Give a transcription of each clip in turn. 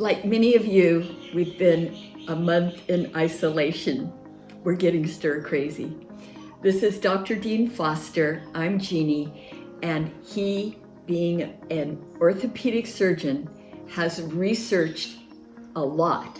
like many of you, we've been a month in isolation. We're getting stir crazy. This is Dr. Dean Foster. I'm Jeannie, and he, being an orthopedic surgeon, has researched a lot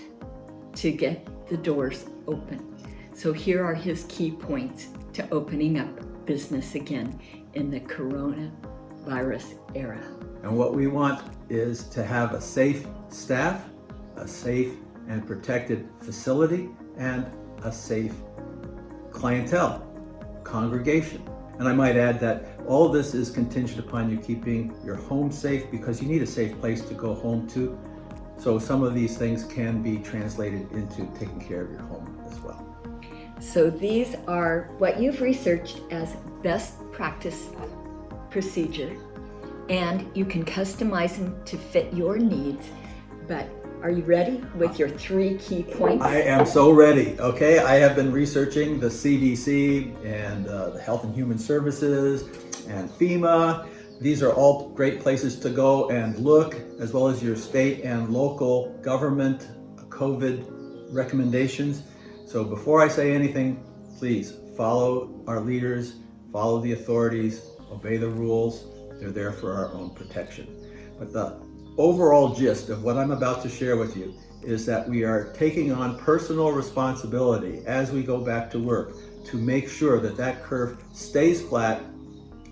to get the doors open. So here are his key points to opening up business again in the coronavirus era. And what we want is to have a safe staff, a safe and protected facility, and a safe clientele, congregation. And I might add that all this is contingent upon you keeping your home safe, because you need a safe place to go home to. So some of these things can be translated into taking care of your home as well. So these are what you've researched as best practice procedure, and you can customize them to fit your needs. But are you ready with your 3 key points? I am so ready. Okay, I have been researching the CDC and the Health and Human Services and FEMA. These are all great places to go and look, as well as your state and local government COVID recommendations. So before I say anything, please follow our leaders, follow the authorities, obey the rules. They're there for our own protection. But the overall gist of what I'm about to share with you is that we are taking on personal responsibility as we go back to work to make sure that that curve stays flat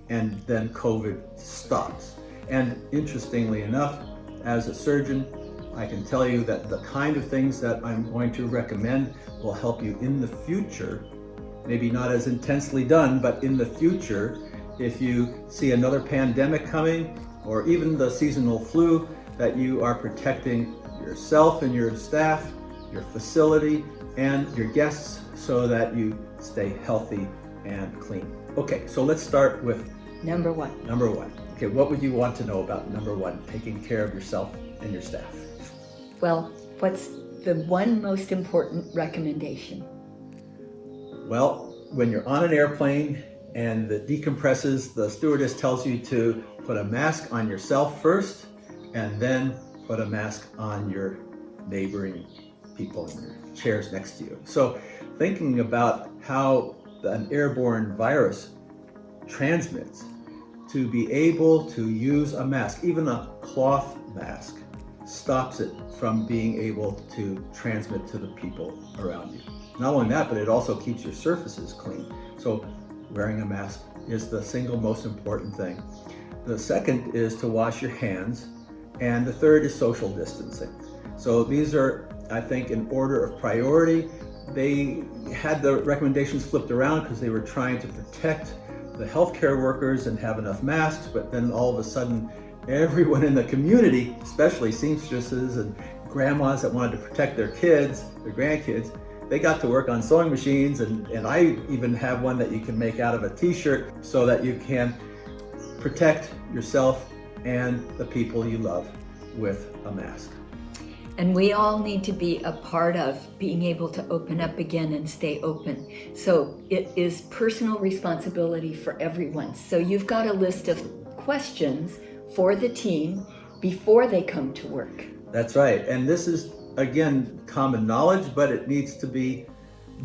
and then COVID stops. And interestingly enough, as a surgeon, I can tell you that the kind of things that I'm going to recommend will help you in the future, maybe not as intensely done, but in the future, if you see another pandemic coming, or even the seasonal flu, that you are protecting yourself and your staff, your facility, and your guests so that you stay healthy and clean. Okay, so let's start with Number one. Okay, what would you want to know about number 1, taking care of yourself and your staff? Well, what's the one most important recommendation? Well, when you're on an airplane and it decompresses, the stewardess tells you to put a mask on yourself first, and then put a mask on your neighboring people in your chairs next to you. So thinking about how an airborne virus transmits, to be able to use a mask, even a cloth mask, stops it from being able to transmit to the people around you. Not only that, but it also keeps your surfaces clean. So wearing a mask is the single most important thing. The second is to wash your hands, and the third is social distancing. So these are, I think, in order of priority. They had the recommendations flipped around because they were trying to protect the healthcare workers and have enough masks, but then all of a sudden, everyone in the community, especially seamstresses and grandmas that wanted to protect their kids, their grandkids, they got to work on sewing machines, and I even have one that you can make out of a t-shirt so that you can protect yourself and the people you love with a mask. And we all need to be a part of being able to open up again and stay open. So it is personal responsibility for everyone. So you've got a list of questions for the team before they come to work. That's right. And this is, again, common knowledge, but it needs to be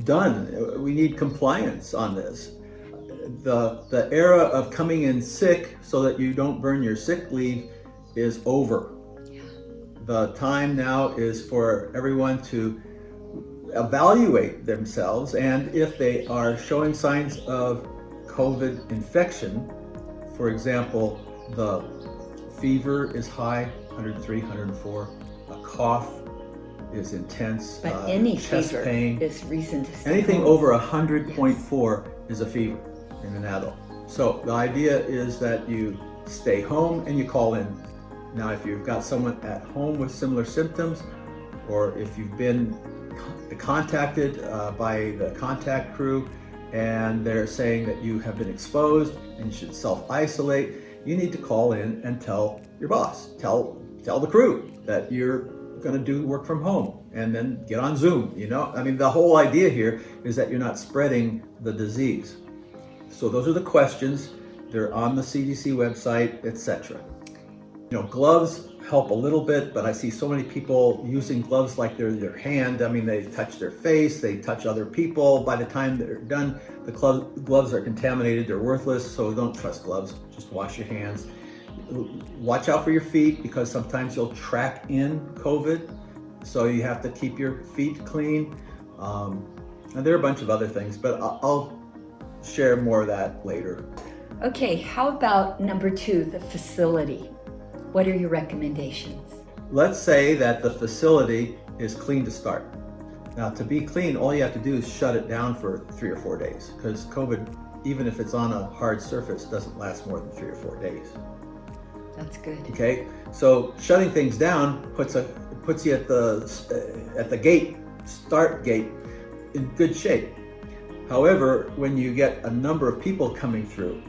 done. We need compliance on this. The era of coming in sick so that you don't burn your sick leave is over. The time now is for everyone to evaluate themselves, and if they are showing signs of COVID infection, for example, the fever is high, 103, 104, a cough is intense, But any chest fever pain, is reason to stay anything home. over 100.4 is a fever in an adult. So the idea is that you stay home and you call in. Now, if you've got someone at home with similar symptoms, or if you've been contacted by the contact crew and they're saying that you have been exposed and you should self-isolate, you need to call in and tell your boss, tell the crew that you're going to do work from home, and then get on Zoom. I mean, the whole idea here is that you're not spreading the disease. So those are the questions. They're on the CDC website, etc. Gloves help a little bit, but I see so many people using gloves like they're their hand. I mean, they touch their face, they touch other people. By the time they're done, the gloves are contaminated, they're worthless, so don't trust gloves. Just wash your hands. Watch out for your feet, because sometimes you'll track in COVID, so you have to keep your feet clean. And there are a bunch of other things, but I'll share more of that later. Okay, how about number 2, the facility? What are your recommendations? Let's say that the facility is clean to start. Now, to be clean, all you have to do is shut it down for 3 or 4 days, because COVID, even if it's on a hard surface, doesn't last more than 3 or 4 days. That's good. Okay, so shutting things down puts you at the gate, start gate, in good shape. However, when you get a number of people coming through,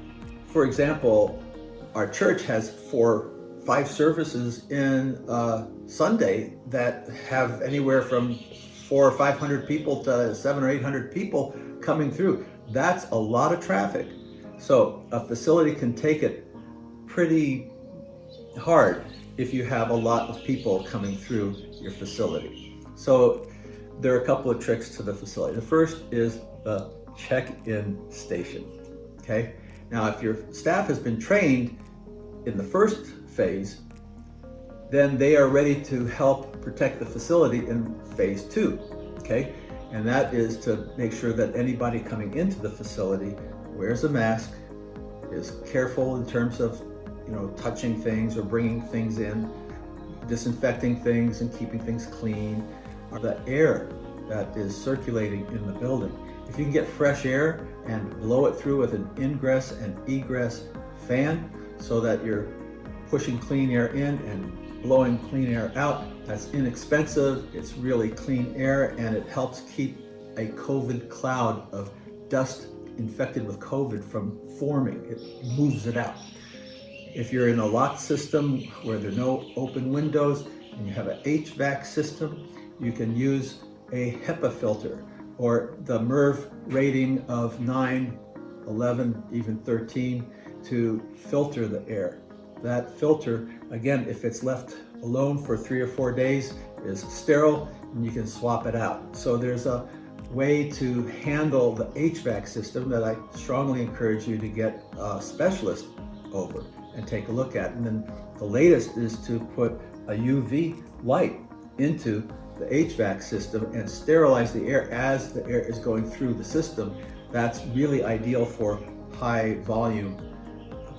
for example, our church has 5 services in Sunday that have anywhere from 400 or 500 people to 700 or 800 people coming through. That's a lot of traffic. So a facility can take it pretty hard if you have a lot of people coming through your facility. So there are a couple of tricks to the facility. The first is the check-in station. Okay. Now, if your staff has been trained in the first phase, then they are ready to help protect the facility in phase 2. Okay. And that is to make sure that anybody coming into the facility wears a mask, is careful in terms of touching things or bringing things in, disinfecting things and keeping things clean. The air that is circulating in the building. If you can get fresh air and blow it through with an ingress and egress fan so that you're pushing clean air in and blowing clean air out, that's inexpensive, it's really clean air, and it helps keep a COVID cloud of dust infected with COVID from forming. It moves it out. If you're in a locked system where there are no open windows and you have an HVAC system, you can use a HEPA filter or the MERV rating of 9, 11, even 13 to filter the air. That filter, again, if it's left alone for 3 or 4 days, is sterile and you can swap it out. So there's a way to handle the HVAC system that I strongly encourage you to get a specialist over and take a look at. And then the latest is to put a UV light into the HVAC system and sterilize the air as the air is going through the system. That's really ideal for high volume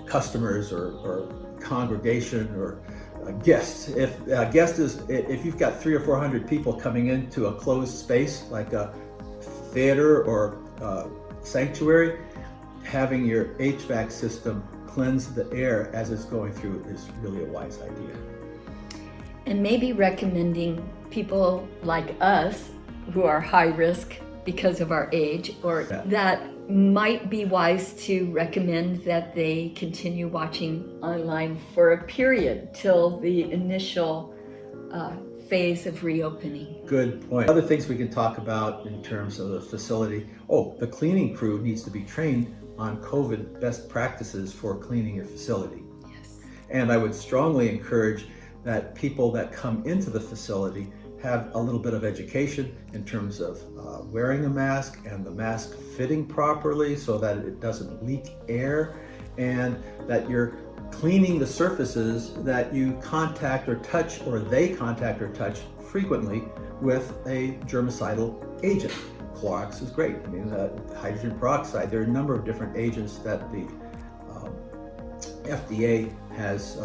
customers or congregation or guests. If you've got 300 or 400 people coming into a closed space like a theater or sanctuary, having your HVAC system cleanse the air as it's going through is really a wise idea. And maybe recommending people like us who are high risk because of our age, or that might be wise to recommend that they continue watching online for a period till the initial phase of reopening. Good point. Other things we can talk about in terms of the facility. The cleaning crew needs to be trained on COVID best practices for cleaning your facility. Yes. And I would strongly encourage that people that come into the facility have a little bit of education in terms of wearing a mask and the mask fitting properly so that it doesn't leak air, and that you're cleaning the surfaces that you contact or touch, or they contact or touch frequently with a germicidal agent. Clorox is great. I mean, hydrogen peroxide. There are a number of different agents that the FDA has,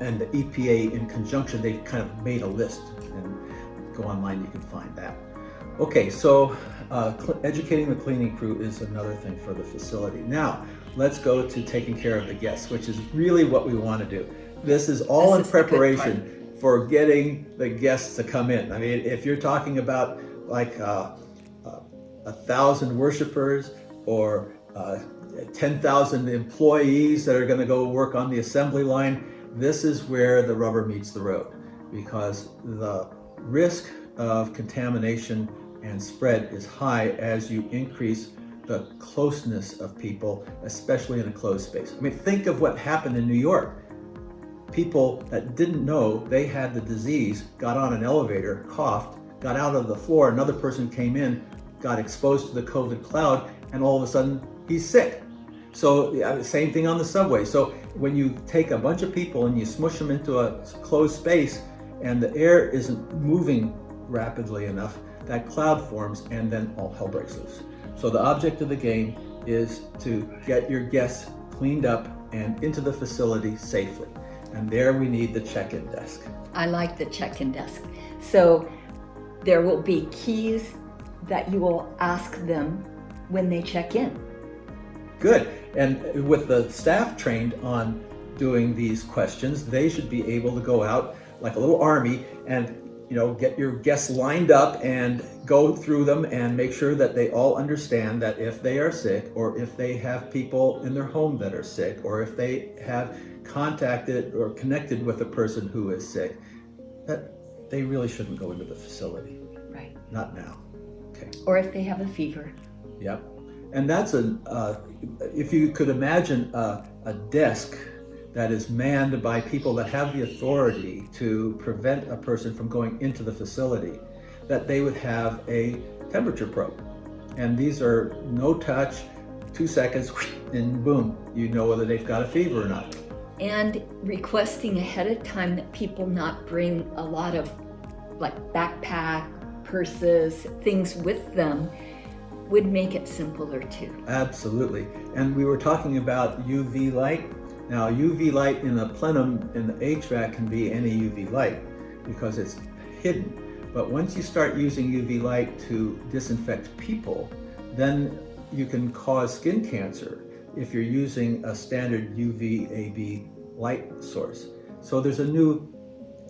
and the EPA in conjunction, they've kind of made a list, and go online, you can find that. Okay, so educating the cleaning crew is another thing for the facility. Now, let's go to taking care of the guests, which is really what we want to do. This is all in preparation for getting the guests to come in. I mean, if you're talking about like 1,000 worshipers or 10,000 employees that are going to go work on the assembly line, this is where the rubber meets the road, because the risk of contamination and spread is high as you increase the closeness of people, especially in a closed space. I mean, think of what happened in New York. people that didn't know they had the disease got on an elevator, coughed, got out of the floor, another person came in, got exposed to the COVID cloud, and all of a sudden he's sick. So yeah, same thing on the subway. So when you take a bunch of people and you smush them into a closed space and the air isn't moving rapidly enough, that cloud forms and then all hell breaks loose. So the object of the game is to get your guests cleaned up and into the facility safely. And there we need the check-in desk. I like the check-in desk. So there will be keys that you will ask them when they check in. Good. And with the staff trained on doing these questions, they should be able to go out like a little army and get your guests lined up and go through them and make sure that they all understand that if they are sick, or if they have people in their home that are sick, or if they have contacted or connected with a person who is sick, that they really shouldn't go into the facility. Right. Not now. Okay. Or if they have a fever. Yep. And that's if you could imagine a desk that is manned by people that have the authority to prevent a person from going into the facility, that they would have a temperature probe. And these are no touch, 2 seconds, and boom, you know whether they've got a fever or not. And requesting ahead of time that people not bring a lot of like backpack, purses, things with them would make it simpler too. Absolutely. And we were talking about UV light. Now, UV light in a plenum in the HVAC can be any UV light because it's hidden. But once you start using UV light to disinfect people, then you can cause skin cancer if you're using a standard UVAB light source. So there's a new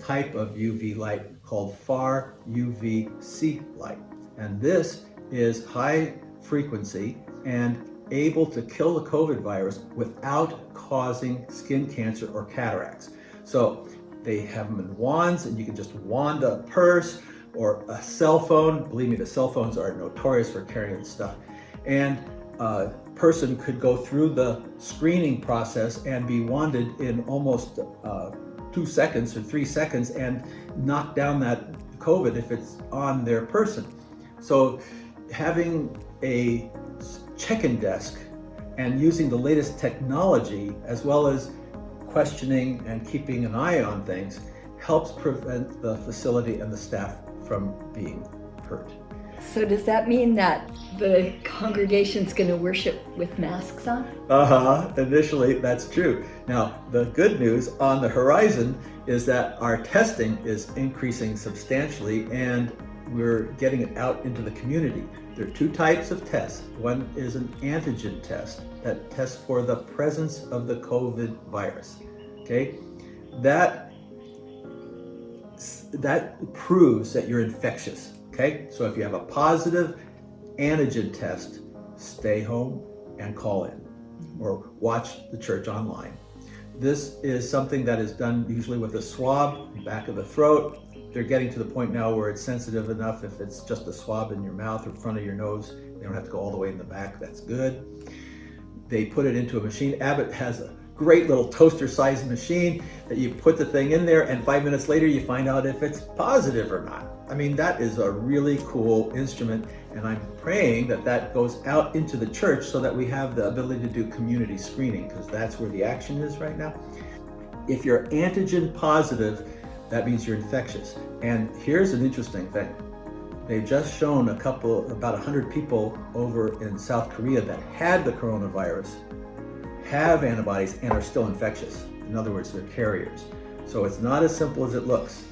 type of UV light called far UVC light. And this is high frequency and able to kill the COVID virus without causing skin cancer or cataracts. So they have them in wands, and you can just wand a purse or a cell phone. Believe me, the cell phones are notorious for carrying stuff. And a person could go through the screening process and be wanded in almost 2 seconds or 3 seconds and knock down that COVID if it's on their person. So having a check-in desk and using the latest technology, as well as questioning and keeping an eye on things, helps prevent the facility and the staff from being hurt. So does that mean that the congregation's going to worship with masks on? Initially, that's true. Now, the good news on the horizon is that our testing is increasing substantially, and we're getting it out into the community. There are 2 types of tests. One is an antigen test that tests for the presence of the COVID virus. Okay, that proves that you're infectious. Okay, so if you have a positive antigen test, stay home and call in, or watch the church online. This is something that is done usually with a swab, back of the throat. They're getting to the point now where it's sensitive enough. If it's just a swab in your mouth or front of your nose, they don't have to go all the way in the back. That's good. They put it into a machine. Abbott has a great little toaster-sized machine that you put the thing in there, and 5 minutes later you find out if it's positive or not. I mean, that is a really cool instrument, and I'm praying that that goes out into the church so that we have the ability to do community screening, because that's where the action is right now. If you're antigen positive, that means you're infectious. And here's an interesting thing. They've just shown about 100 people over in South Korea that had the coronavirus, have antibodies, and are still infectious. In other words, they're carriers. So it's not as simple as it looks.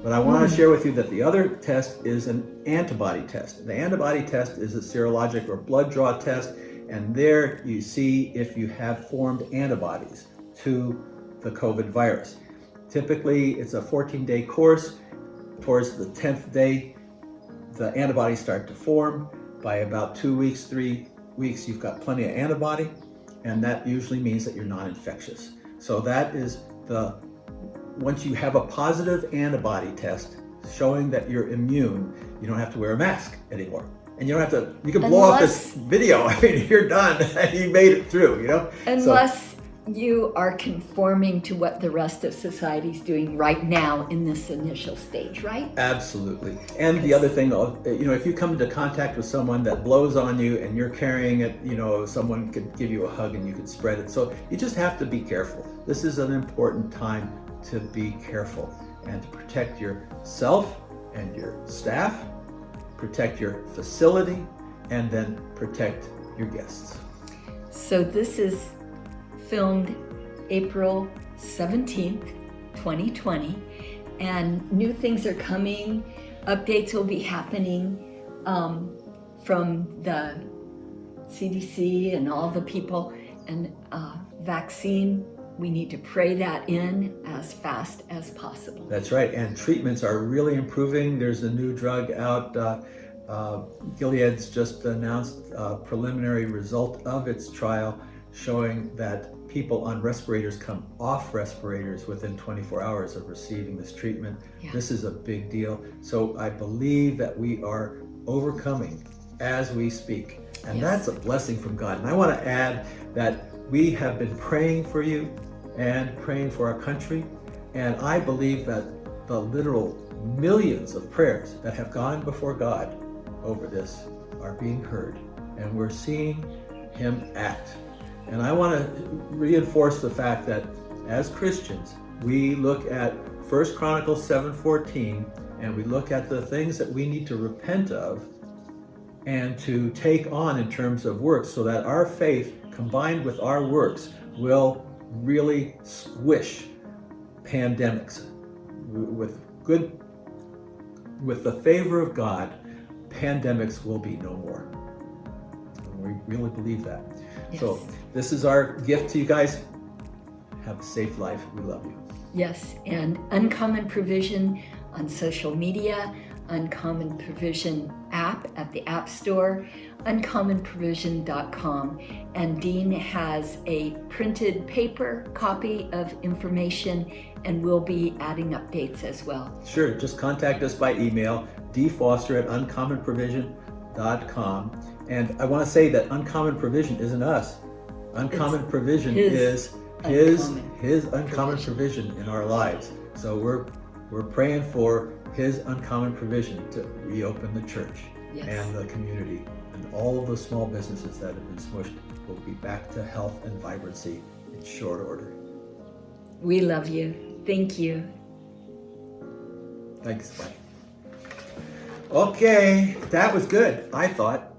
But I want to share with you that the other test is an antibody test. The antibody test is a serologic or blood draw test, and there you see if you have formed antibodies to the COVID virus. Typically, it's a 14-day course. Towards the 10th day, the antibodies start to form. By about 2 weeks, 3 weeks, you've got plenty of antibody, and that usually means that you're non-infectious. So that is once you have a positive antibody test showing that you're immune, you don't have to wear a mask anymore. And you don't have to, you can blow off this video. I mean, you're done. You made it through, Unless you are conforming to what the rest of society is doing right now in this initial stage, right? Absolutely. And the other thing, if you come into contact with someone that blows on you and you're carrying it, someone could give you a hug and you could spread it. So you just have to be careful. This is an important time to be careful and to protect yourself and your staff, protect your facility, and then protect your guests. So this is filmed April 17th, 2020, and new things are coming. Updates will be happening from the CDC and all the people, and vaccine, we need to pray that in as fast as possible. That's right, and treatments are really improving. There's a new drug out. Gilead's just announced a preliminary result of its trial showing that people on respirators come off respirators within 24 hours of receiving this treatment. Yeah. This is a big deal. So I believe that we are overcoming as we speak. And Yes. That's a blessing from God. And I want to add that we have been praying for you and praying for our country. And I believe that the literal millions of prayers that have gone before God over this are being heard. And we're seeing Him act. And I want to reinforce the fact that as Christians, we look at 1 Chronicles 7:14, and we look at the things that we need to repent of and to take on in terms of works, so that our faith combined with our works will really squish pandemics. With the favor of God, pandemics will be no more. And we really believe that. Yes. So this is our gift to you guys. Have a safe life. We love you. Yes, and Uncommon Provision on social media, Uncommon Provision app at the App Store, uncommonprovision.com. And Dean has a printed paper copy of information, and we'll be adding updates as well. Sure, just contact us by email, dfoster@uncommonprovision.com. And I want to say that Uncommon Provision isn't us. Uncommon Provision is His uncommon provision in our lives. So we're praying for His uncommon provision to reopen the church. Yes. And the community, and all of the small businesses that have been smushed will be back to health and vibrancy in short order. We love you. Thank you. Thanks. Bye. Okay, that was good, I thought.